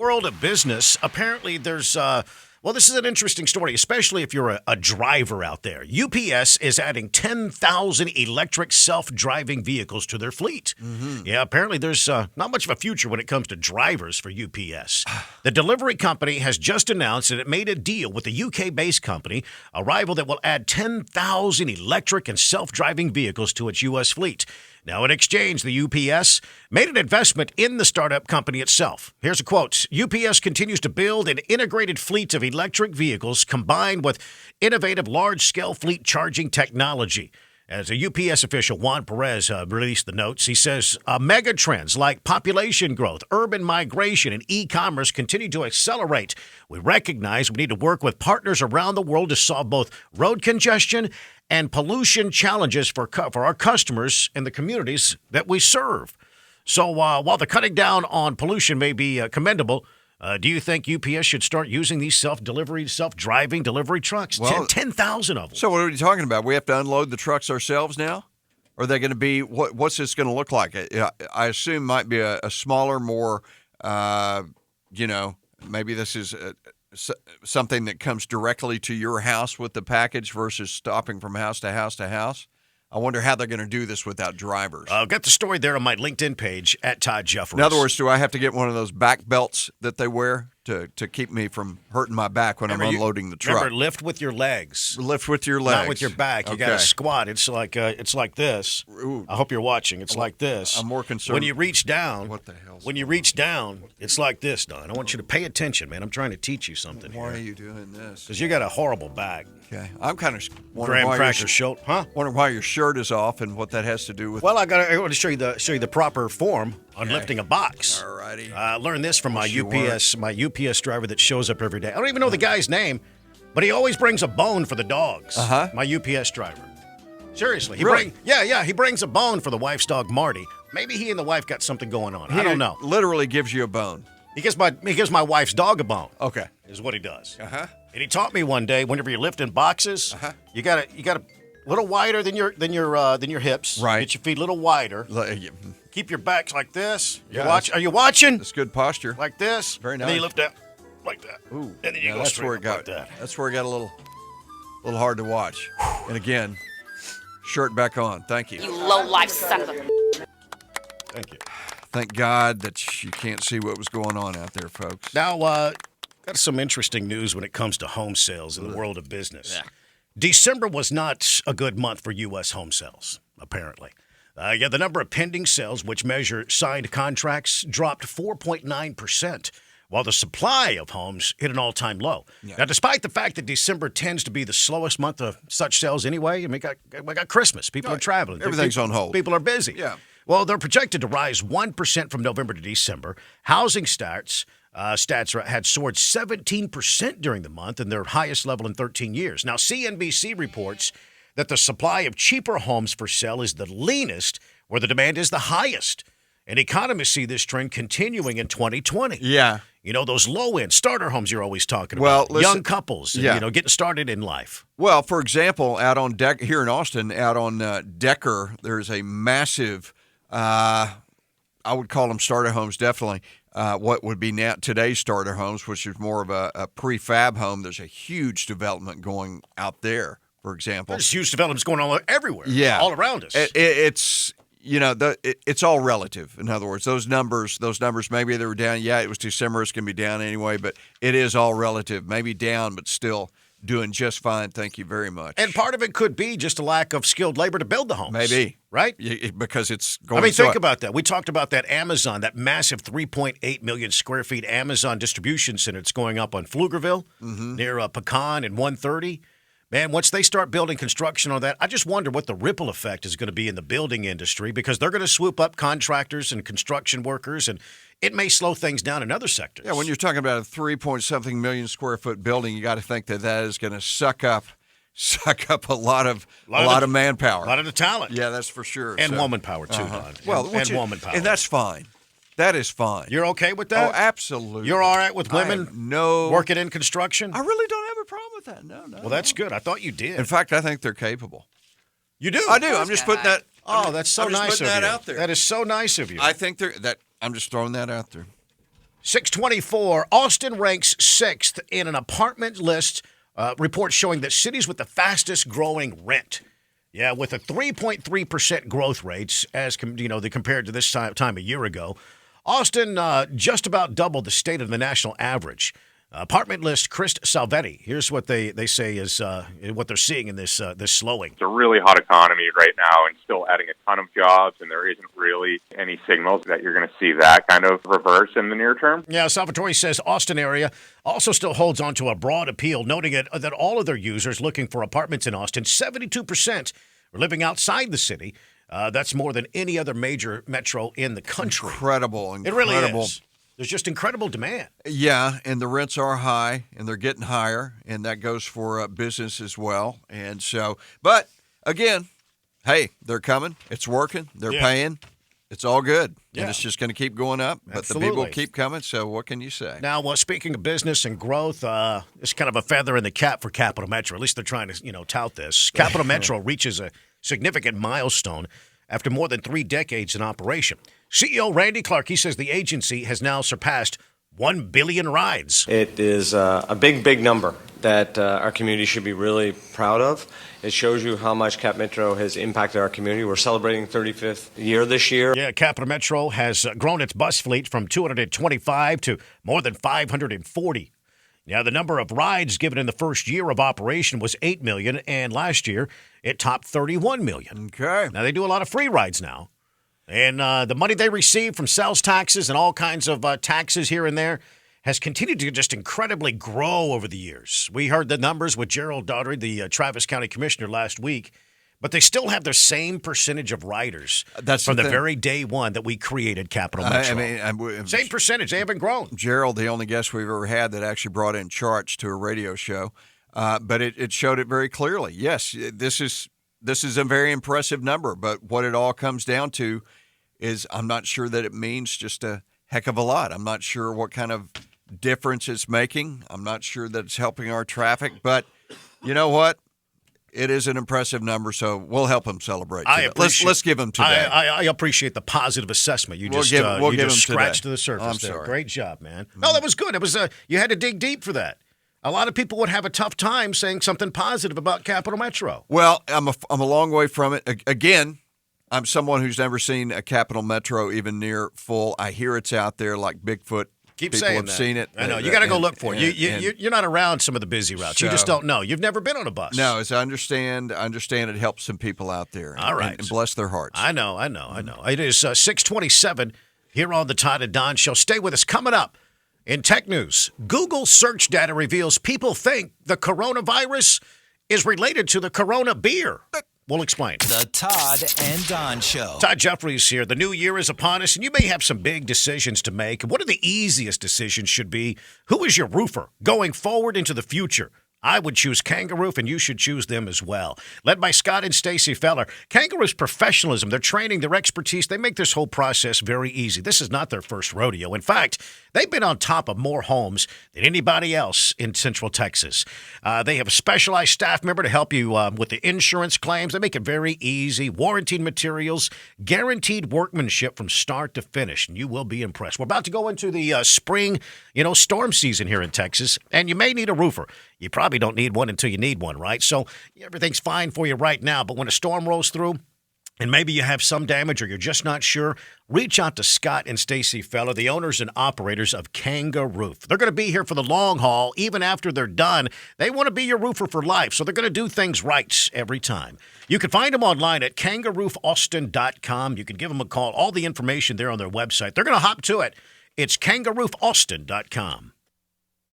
World of business. Apparently, there's this is an interesting story, especially if you're a driver out there. UPS is adding 10,000 electric self-driving vehicles to their fleet. Yeah, apparently there's not much of a future when it comes to drivers for UPS. The delivery company has just announced that it made a deal with a UK-based company, a rival that will add 10,000 electric and self-driving vehicles to its U.S. fleet. Now, in exchange, the UPS made an investment in the startup company itself. Here's a quote. UPS continues to build an integrated fleet of electric vehicles combined with innovative large-scale fleet charging technology. As a UPS official, Juan Perez, released the notes, he says, mega trends like population growth, urban migration, and e-commerce continue to accelerate. We recognize we need to work with partners around the world to solve both road congestion and pollution challenges for our customers and the communities that we serve. So while the cutting down on pollution may be commendable, do you think UPS should start using these self-driving delivery trucks? Well, 10,000 of them. So what are you talking about? We have to unload the trucks ourselves now? Or are they going to be, what's this going to look like? I assume might be a smaller, more, maybe this is something that comes directly to your house with the package versus stopping from house to house to house. I wonder how they're going to do this without drivers. I've got the story there on my LinkedIn page at Todd Jeffers. In other words, do I have to get one of those back belts that they wear to keep me from hurting my back when I'm unloading the truck? Remember, lift with your legs. Lift with your legs. Not with your back. You got to squat. It's like this. Ooh. I hope you're watching. It's like this. I'm more concerned. When you reach down, what the hell? When you reach down, it's like this, Don. I want you to pay attention, man. I'm trying to teach you something Why here. are you doing this? Because you got a horrible back. Okay, I'm kind of wondering why your shirt is off and what that has to do with. Well, I want to show you the proper form on lifting a box. All righty. I learned this from my UPS driver that shows up every day. I don't even know the guy's name, but he always brings a bone for the dogs. My UPS driver. Seriously, he brings a bone for the wife's dog Marty. Maybe he and the wife got something going on. I don't know. Literally gives you a bone. He gives my wife's dog a bone. Okay, is what he does. And he taught me one day, whenever you're lifting boxes, you got a little wider than your hips. Right. Get your feet a little wider. Keep your backs like this. Are you watching? That's good posture. Like this. Very nice. And then you lift out like that. Ooh. And then you go straight up like that. That's where it got a little hard to watch. And again, shirt back on. Thank you. You low-life son of a... Thank you. Thank God that you can't see what was going on out there, folks. Now, got some interesting news when it comes to home sales in the world of business. Yeah. December was not a good month for U.S. home sales, apparently. The number of pending sales, which measure signed contracts, dropped 4.9%, while the supply of homes hit an all-time low. Yeah. Now, despite the fact that December tends to be the slowest month of such sales anyway, we got Christmas. People are traveling. Everything's on hold. People are busy. Yeah. Well, they're projected to rise 1% from November to December. Housing stats had soared 17% during the month, and their highest level in 13 years. Now, CNBC reports that the supply of cheaper homes for sale is the leanest, where the demand is the highest. And economists see this trend continuing in 2020. Yeah. You know, those low-end starter homes you're always talking about. Well, listen, young couples, getting started in life. Well, for example, out on here in Austin, out on Decker, there's a massive, I would call them starter homes, definitely. What would be now today's starter homes, which is more of a prefab home. There's a huge development going out there, for example. There's huge developments going on everywhere. Yeah. All around us. It's it's all relative. In other words, those numbers, maybe they were down. Yeah, it was December. It's going to be down anyway, but it is all relative. Maybe down, but still doing just fine. Thank you very much. And part of it could be just a lack of skilled labor to build the homes. Maybe. Right? Because it's going. Think about that. We talked about that Amazon, that massive 3.8 million square feet Amazon distribution center that's going up on Pflugerville near Pecan and 130. Man, once they start building construction on that, I just wonder what the ripple effect is going to be in the building industry, because they're going to swoop up contractors and construction workers, and it may slow things down in other sectors. Yeah, when you're talking about a 3-point-something million square foot building, you got to think that is going to suck up a lot of manpower, a lot of the talent. Yeah, that's for sure. And woman power too, Don. Well, and woman power, and that's fine. That is fine. You're okay with that? Oh, absolutely. You're all right with women working in construction? I really don't have a problem with that. No. Well, that's good. I thought you did. In fact, I think they're capable. You do? I do. I'm just putting that. Oh, that's so nice of you. That out there. That is so nice of you. I think I'm just throwing that out there. 624, Austin ranks 6th in an apartment list report showing that cities with the fastest growing rent. Yeah, with a 3.3% growth rates as they compared to this time a year ago. Austin just about doubled the state of the national average. Apartment list Chris Salvetti. Here's what they say is what they're seeing in this slowing. It's a really hot economy right now and still adding a ton of jobs, and there isn't really any signals that you're going to see that kind of reverse in the near term. Yeah, Salvatore says Austin area also still holds on to a broad appeal, noting that all of their users looking for apartments in Austin, 72% are living outside the city. That's more than any other major metro in the country. Incredible. It really is. There's just incredible demand. Yeah, and the rents are high, and they're getting higher, and that goes for business as well. And so, but again, hey, they're coming. It's working. They're paying. It's all good. Yeah. And it's just going to keep going up. But Absolutely. the people keep coming, so what can you say? Now, speaking of business and growth, it's kind of a feather in the cap for Capital Metro. At least they're trying to, tout this. Capital Metro reaches a significant milestone after more than 3 decades in operation. CEO Randy Clark, he says the agency has now surpassed 1 billion rides. It is a big number that our community should be really proud of. It shows you how much Cap Metro has impacted our community. We're celebrating 35th year this year. Yeah, Capital Metro has grown its bus fleet from 225 to more than 540. Now, the number of rides given in the first year of operation was 8 million, and last year it topped 31 million. Okay. Now, they do a lot of free rides now. And the money they receive from sales taxes and all kinds of taxes here and there has continued to just incredibly grow over the years. We heard the numbers with Gerald Daugherty, the Travis County Commissioner, last week. But they still have their same percentage of riders from the very day one that we created Capital Metro. Same percentage. They haven't grown. Gerald, the only guest we've ever had that actually brought in charts to a radio show. But it showed it very clearly. Yes, this is a very impressive number. But what it all comes down to is I'm not sure that it means just a heck of a lot. I'm not sure what kind of difference it's making. I'm not sure that it's helping our traffic. But you know what? It is an impressive number, so we'll help them celebrate. Let's give them today. I appreciate the positive assessment. You just scratched to the surface. I'm sorry. Great job, man. No, that was good. It was you had to dig deep for that. A lot of people would have a tough time saying something positive about Capital Metro. Well, I'm a long way from it. Again, I'm someone who's never seen a Capital Metro even near full. I hear it's out there like Bigfoot. Keep People saying have that. seen it. I know. You got to go look for it. You're not around some of the busy routes. So, you just don't know. You've never been on a bus. No, as I understand it helps some people out there. All right. And bless their hearts. I know. It is 6:27 here on the Todd and Don Show. Stay with us. Coming up in tech news, Google search data reveals people think the coronavirus is related to the Corona beer. We'll explain. The Todd and Don Show. Todd Jeffries here. The new year is upon us, and you may have some big decisions to make. One of the easiest decisions should be, who is your roofer going forward into the future? I would choose Kangaroof, and you should choose them as well. Led by Scott and Stacy Feller, Kangaroof's professionalism, their training, their expertise, they make this whole process very easy. This is not their first rodeo. In fact, they've been on top of more homes than anybody else in Central Texas. They have a specialized staff member to help you with the insurance claims. They make it very easy. Warranted materials, guaranteed workmanship from start to finish, and you will be impressed. We're about to go into the spring, storm season here in Texas, and you may need a roofer. You probably don't need one until you need one, right? So everything's fine for you right now, but when a storm rolls through, and maybe you have some damage or you're just not sure, reach out to Scott and Stacy Feller, the owners and operators of Kangaroof. They're going to be here for the long haul, even after they're done. They want to be your roofer for life, so they're going to do things right every time. You can find them online at kangaroofaustin.com. You can give them a call. All the information there on their website. They're going to hop to it. It's kangaroofaustin.com.